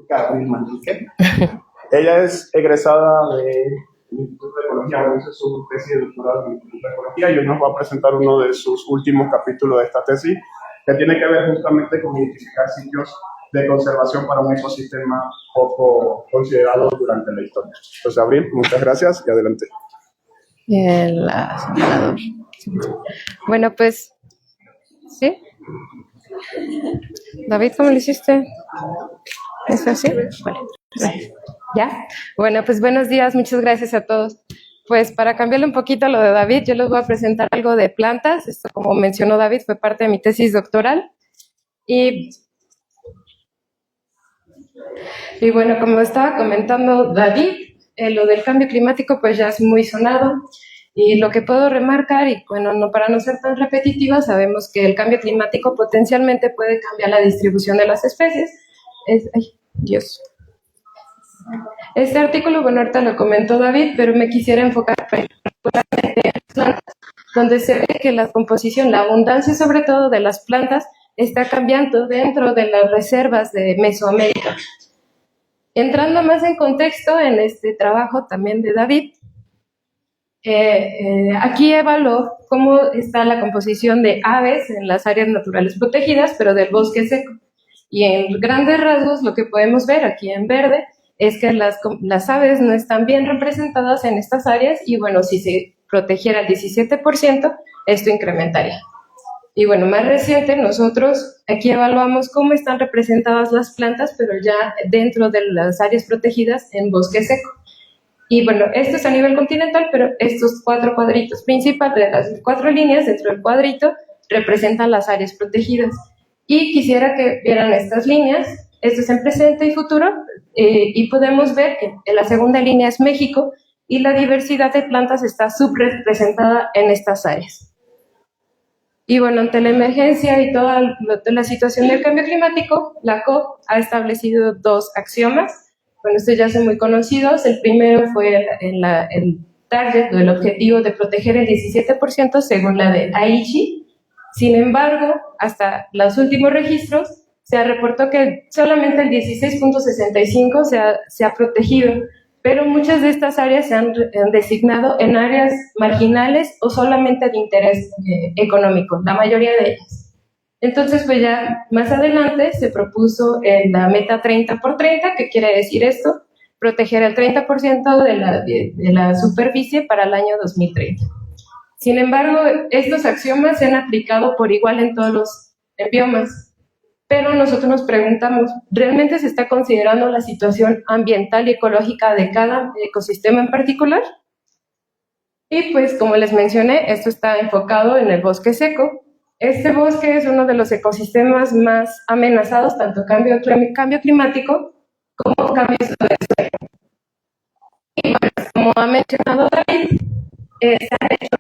Gabriel Manrique. Ella es egresada del Instituto de Ecología, bueno, hizo su tesis de doctorado en el Instituto de Ecología y hoy nos va a presentar uno de sus últimos capítulos de esta tesis, que tiene que ver justamente con identificar sitios de conservación para un ecosistema poco considerado durante la historia. Entonces, Abril, muchas gracias y adelante. El acelerador. Bueno, pues, ¿sí? David, ¿cómo lo hiciste? ¿Es así? Vale. ¿Ya? Bueno, pues buenos días, muchas gracias a todos. Pues para cambiarle un poquito lo de David, yo les voy a presentar algo de plantas. Esto, como mencionó David, fue parte de mi tesis doctoral. Y bueno, como estaba comentando David, lo del cambio climático pues ya es muy sonado. Y lo que puedo remarcar, y bueno, no, para no ser tan repetitiva, sabemos que el cambio climático potencialmente puede cambiar la distribución de las especies. Ay, Dios. Este artículo, bueno, ahorita lo comentó David, pero me quisiera enfocar particularmente en las plantas, donde se ve que la composición, la abundancia sobre todo de las plantas, está cambiando dentro de las reservas de Mesoamérica. Entrando más en contexto en este trabajo también de David, aquí evaluó cómo está la composición de aves en las áreas naturales protegidas, pero del bosque seco. Y en grandes rasgos lo que podemos ver aquí en verde es que las aves no están bien representadas en estas áreas y bueno, si se protegiera el 17%, esto incrementaría. Y bueno, más reciente, nosotros aquí evaluamos cómo están representadas las plantas, pero ya dentro de las áreas protegidas en bosque seco. Y bueno, esto es a nivel continental, pero estos 4 cuadritos principales, de las 4 líneas dentro del cuadrito, representan las áreas protegidas. Y quisiera que vieran estas líneas, esto es en presente y futuro, y podemos ver que en la segunda línea es México, y la diversidad de plantas está subrepresentada en estas áreas. Y bueno, ante la emergencia y toda la situación del cambio climático, la COP ha establecido 2 axiomas. Bueno, estos ya son muy conocidos. El primero fue el target o el objetivo de proteger el 17% según la de Aichi. Sin embargo, hasta los últimos registros se reportó que solamente el 16.65 se ha protegido, pero muchas de estas áreas se han designado en áreas marginales o solamente de interés económico, la mayoría de ellas. Entonces, pues ya más adelante se propuso la meta 30x30, ¿qué quiere decir esto? Proteger el 30% de la superficie para el año 2030. Sin embargo, estos axiomas se han aplicado por igual en todos los biomas, pero nosotros nos preguntamos, ¿realmente se está considerando la situación ambiental y ecológica de cada ecosistema en particular? Y pues, como les mencioné, esto está enfocado en el bosque seco. Este bosque es uno de los ecosistemas más amenazados, tanto cambio climático como cambios de suelo. Y bueno, como ha mencionado David, se han hecho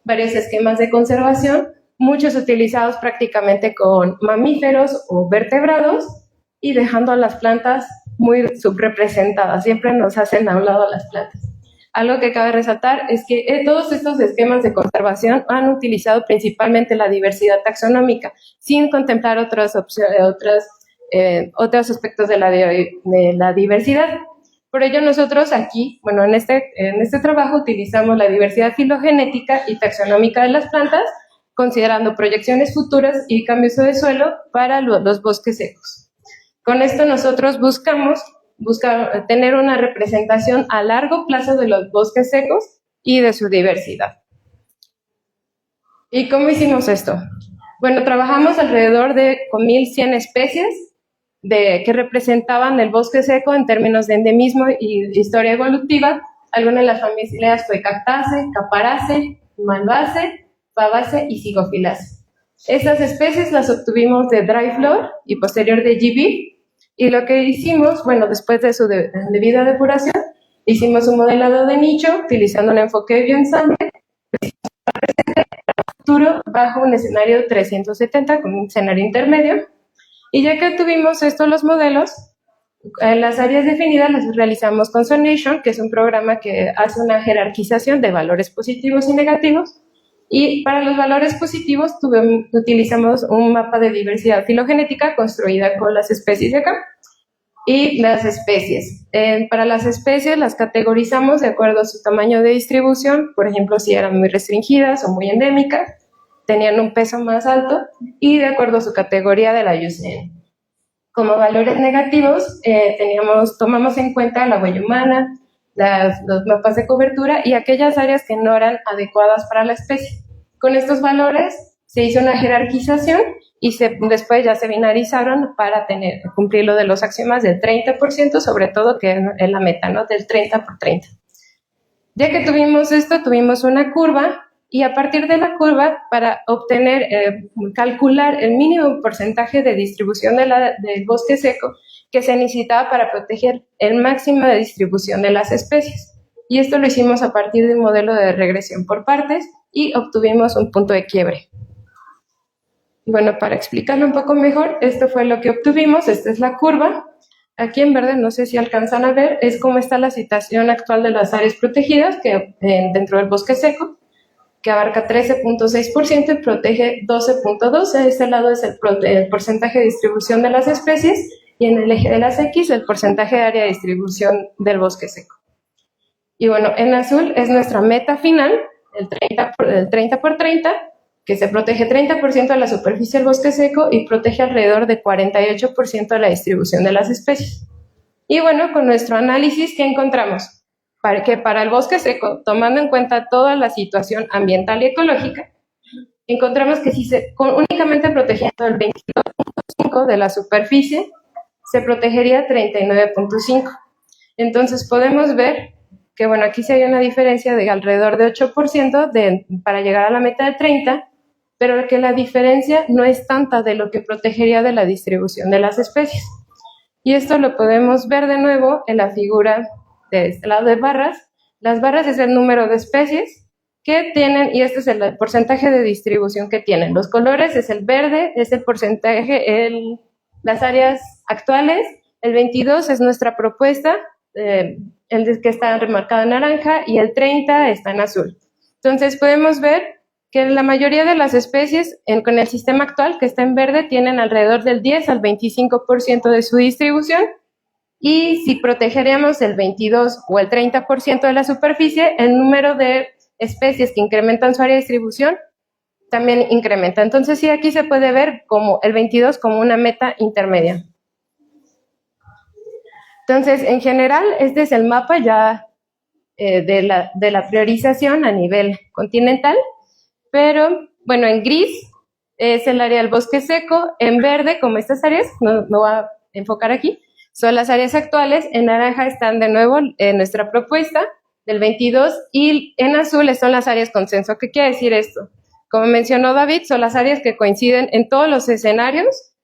varios esquemas de conservación, muchos utilizados prácticamente con mamíferos o vertebrados y dejando a las plantas muy subrepresentadas. Siempre nos hacen a un lado a las plantas. Algo que cabe resaltar es que todos estos esquemas de conservación han utilizado principalmente la diversidad taxonómica, sin contemplar otros aspectos de la diversidad. Por ello, nosotros aquí, bueno, en este trabajo utilizamos la diversidad filogenética y taxonómica de las plantas, considerando proyecciones futuras y cambios de suelo para los bosques secos. Con esto nosotros buscamos tener una representación a largo plazo de los bosques secos y de su diversidad. ¿Y cómo hicimos esto? Bueno, trabajamos alrededor con 1,100 especies que representaban el bosque seco en términos de endemismo y historia evolutiva. Algunas de las familias fue Cactaceae, Caparaceae, Malvaceae, Fabaceae y Zygophyllaceae. Estas especies las obtuvimos de Dry Flor y posterior de GB. Y lo que hicimos, bueno, después de su debida depuración, hicimos un modelado de nicho utilizando un enfoque de bioensamble futuro bajo un escenario 370 con un escenario intermedio. Y ya que tuvimos los modelos, las áreas definidas las realizamos con Zonation, que es un programa que hace una jerarquización de valores positivos y negativos. Y para los valores positivos utilizamos un mapa de diversidad filogenética construida con las especies de acá. Y las especies. Para las especies las categorizamos de acuerdo a su tamaño de distribución, por ejemplo, si eran muy restringidas o muy endémicas, tenían un peso más alto, y de acuerdo a su categoría de la IUCN. Como valores negativos, tomamos en cuenta la huella humana, los mapas de cobertura y aquellas áreas que no eran adecuadas para la especie. Con estos valores se hizo una jerarquización y después ya se binarizaron para cumplir lo de los axiomas del 30%, sobre todo, que es la meta, ¿no? Del 30 por 30. Ya que tuvimos esto, tuvimos una curva, y a partir de la curva, para calcular el mínimo porcentaje de distribución del bosque seco que se necesitaba para proteger el máximo de distribución de las especies. Y esto lo hicimos a partir de un modelo de regresión por partes y obtuvimos un punto de quiebre. Bueno, para explicarlo un poco mejor, esto fue lo que obtuvimos. Esta es la curva. Aquí en verde, no sé si alcanzan a ver, es cómo está la situación actual de las áreas protegidas dentro del bosque seco, que abarca 13.6% y protege 12.2%. A este lado es el porcentaje de distribución de las especies, y en el eje de las X el porcentaje de área de distribución del bosque seco. Y bueno, en azul es nuestra meta final, el 30 por 30, que se protege 30% de la superficie del bosque seco y protege alrededor de 48% de la distribución de las especies. Y bueno, con nuestro análisis, ¿qué encontramos? Para el bosque seco, tomando en cuenta toda la situación ambiental y ecológica, encontramos que si únicamente protegiendo el 22.5% de la superficie, se protegería 39.5%. Entonces podemos ver que, bueno, aquí sí hay una diferencia de alrededor de 8% para llegar a la meta de 30%, pero que la diferencia no es tanta de lo que protegería de la distribución de las especies. Y esto lo podemos ver de nuevo en la figura de este lado de barras. Las barras es el número de especies que tienen, y este es el porcentaje de distribución que tienen. Los colores es el verde, es el porcentaje, las áreas actuales. El 22 es nuestra propuesta, el que está remarcado en naranja, y el 30 está en azul. Entonces podemos ver que la mayoría de las especies con el sistema actual, que está en verde, tienen alrededor del 10 al 25% de su distribución, y si protegeríamos el 22 o el 30% de la superficie, el número de especies que incrementan su área de distribución también incrementa. Entonces sí, aquí se puede ver como el 22 como una meta intermedia. Entonces, en general, este es el mapa ya de la priorización a nivel continental. Pero, bueno, en gris es el área del bosque seco, en verde, como estas áreas, no voy a enfocar aquí, son las áreas actuales, en naranja están de nuevo nuestra propuesta del 22, y en azul son las áreas consenso. ¿Qué quiere decir esto? Como mencionó David, son las áreas que coinciden en todos los escenarios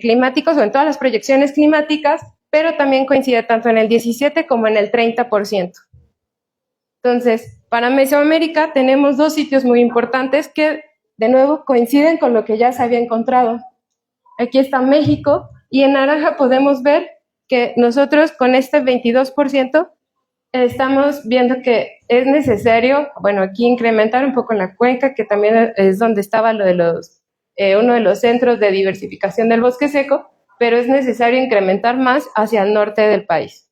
climáticos o en todas las proyecciones climáticas, pero también coincide tanto en el 17 como en el 30%. Entonces, para Mesoamérica tenemos dos sitios muy importantes que, de nuevo, coinciden con lo que ya se había encontrado. Aquí está México, y en naranja podemos ver que nosotros con este 22% estamos viendo que es necesario, bueno, aquí incrementar un poco en la cuenca, que también es donde estaba uno de los centros de diversificación del bosque seco, pero es necesario incrementar más hacia el norte del país.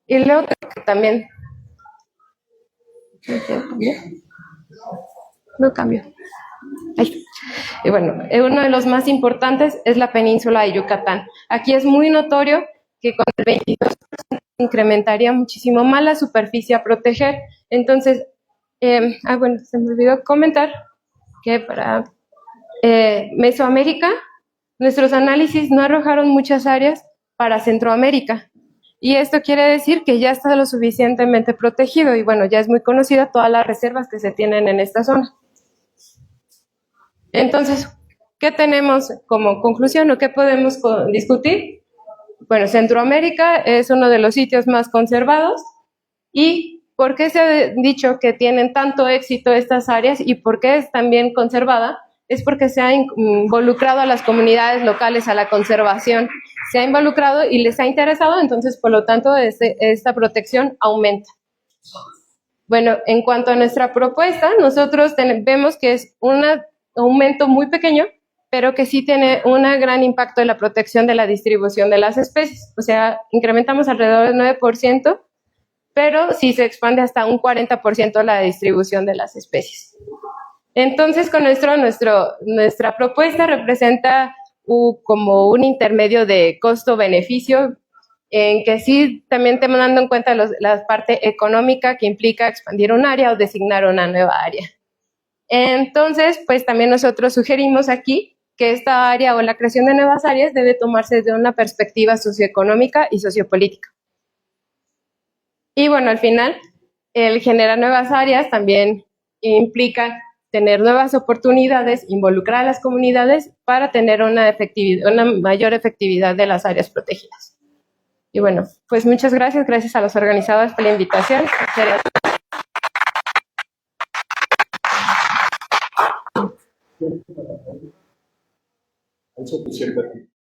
Y luego también... No cambio. Ahí. Y bueno, uno de los más importantes es la península de Yucatán. Aquí es muy notorio que con el 22% incrementaría muchísimo más la superficie a proteger. Entonces, bueno, se me olvidó comentar que para Mesoamérica, nuestros análisis no arrojaron muchas áreas para Centroamérica. Y esto quiere decir que ya está lo suficientemente protegido, y bueno, ya es muy conocida todas las reservas que se tienen en esta zona. Entonces, ¿qué tenemos como conclusión o qué podemos discutir? Bueno, Centroamérica es uno de los sitios más conservados. ¿Y por qué se ha dicho que tienen tanto éxito estas áreas y por qué es tan bien conservada? Es porque se ha involucrado a las comunidades locales a la conservación, se ha involucrado y les ha interesado, entonces por lo tanto esta protección aumenta. Bueno, en cuanto a nuestra propuesta, nosotros vemos que es un aumento muy pequeño, pero que sí tiene un gran impacto en la protección de la distribución de las especies. O sea, incrementamos alrededor del 9%, pero sí se expande hasta un 40% la distribución de las especies. Entonces, con nuestra propuesta representa como un intermedio de costo-beneficio, en que sí también tomando en cuenta la parte económica que implica expandir un área o designar una nueva área. Entonces, pues también nosotros sugerimos aquí que esta área o la creación de nuevas áreas debe tomarse desde una perspectiva socioeconómica y sociopolítica. Y bueno, al final, el generar nuevas áreas también implica tener nuevas oportunidades, involucrar a las comunidades para tener una mayor efectividad de las áreas protegidas. Y bueno, pues muchas gracias a los organizadores por la invitación. Eso te sirve.